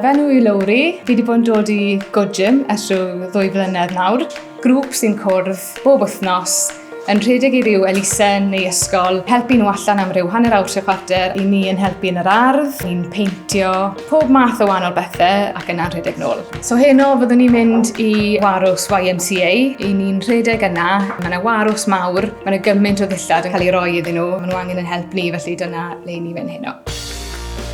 Enw i Lowri, fi wedi bod yn dod i Gym ers rhyw 2 flynedd nawr. Grŵp sy'n cwrdd bob wythnos yn rhedeg i ryw elusen neu ysgol, helpu nhw allan am ryw 1 awr 3 chwarter i ni yn helpu yn yr ardd, ni'n peintio, pob math o wahanol bethau ac yna'n rhedeg nôl. So heno fyddwn ni'n mynd i warws YMCA, i ni'n rhedeg yna. Mae yna warws mawr, mae yna gymaint o ddillad yn cael ei roi iddyn nhw. Mae nhw angen yn help ni, felly dyna le ni fynd heno.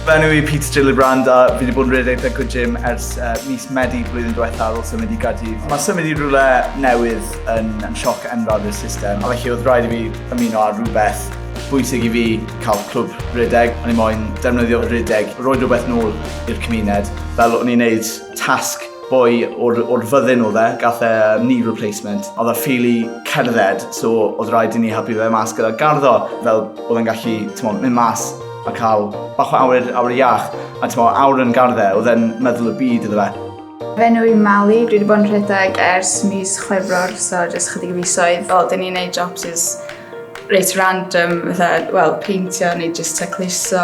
Enw i Peter Brand a fi wedi bod yn rhedeg ar Gym ers mis Medi blwyddyn diwethaf wrth symud i Gaerdydd. Mae symud i rhywle newydd yn sioc enfawr i'r system, a felly oedd rhaid i fi ymuno ar rhywbeth pwysig i fi cael clwb Rhedeg. O'n i moyn defnyddio Rhedeg, roi rhywbeth nôl i'r cymuned. Fel o'n i'n neud tasg boi o'r fyddin oedd gath knee replacement. Oedd e ffili cerdded, so oedd rhaid i ni helpu fe mas gyda garddo, fel oedd e'n gallu mynd mas a cael bach o awyr iach, a awr yn garddau, oedd e'n meddwl y byd iddo fe. Enw i Mali, dwi wedi bod yn rhedeg ers mis Chwefror, so jyst chydig o fisoedd. Fel, dyn ni'n neud jobs reit random, fatha, peintio neu jyst tacluso.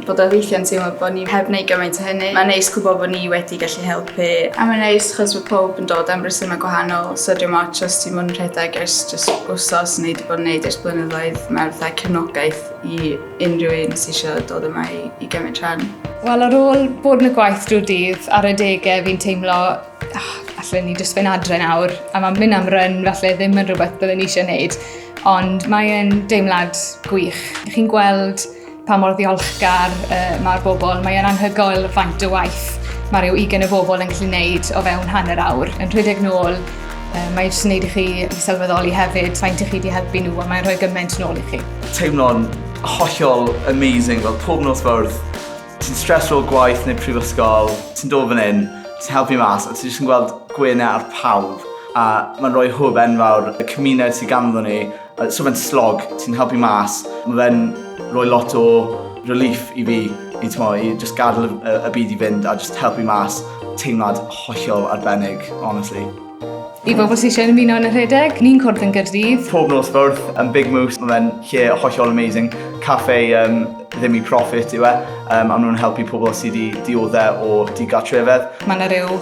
Bod o weithiau'n teimlo bod ni heb wneud gymaint o hynny. Mae'n neis gwybod bod ni wedi gallu helpu. A mae'n neis chos mae pob yn dod am resymau gwahanol, so dim ots os ti'n bod yn rhedeg ers jyst wsos neu wedi bod yn neud ers blynyddoedd. Mae'r cefnogaeth i unrhyw un sydd eisiau dod yma i gymryd rhan. Wel, ar ôl bod yn y gwaith drwy'r dydd, ar y degau fi'n teimlo, allan ni jyst fe'n adre nawr, a mae'n mynd am ryn, felly ddim yn rhywbeth byddwn ni eisiau gwneud. Ond mae'n deimlad gwych. Chi'n gweld pa mor ddiolchgar mae'r bobl. Mae'n anhygoel faint o waith. Mae rhyw 20 o bobl yn gallu gwneud o fewn 1 awr. Yn rhedeg nôl, mae'n jyst yn gwneud i chi sylweddoli hefyd faint i chi wedi helpu nhw, a mae'n rhoi gymaint nôl i chi. Teimlo'n hollol amazing, fel pob nosfwrdd. Ti'n stress o'r gwaith neu prifysgol, ti'n dod fan hyn, ti'n helpu mas, a ti'n jyst yn gweld gwynau ar pawb. A mae'n rhoi hwb enfawr, y cymuned sydd ganddo ni, so fe'n slog, ti'n helpu mas. Mae fe'n rhoi lot o relief i fi, i just gadael y byd i fynd a just helpu mas. Teimlad hollol arbennig, honestly. I bobl sydd eisiau ymuno yn y rhedeg, ni'n cwrdd yn Gaerdydd. Pob nosfwrdd yn Big Moose, mae fe'n lle hollol amazing. Caffe ddim i profit yw e, a nhw'n helpu pobl sydd wedi dioddau o digartrefedd. Mae yna ryw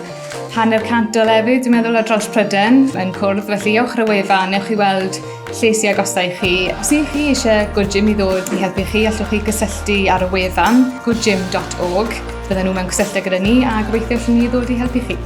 100 o lefydd, dwi'n meddwl, ar draws Pryden yn cwrdd, felly ewch ar y wefan, newch chi weld lle sy'n agosau i chi. Os ydych chi eisiau Gym i ddod i helpu chi, allwch chi gysylltu ar y wefan goodgym.org. Bydden nhw mewn cysylltu gyda ni a gobeithio allwn ni ddod i helpu chi.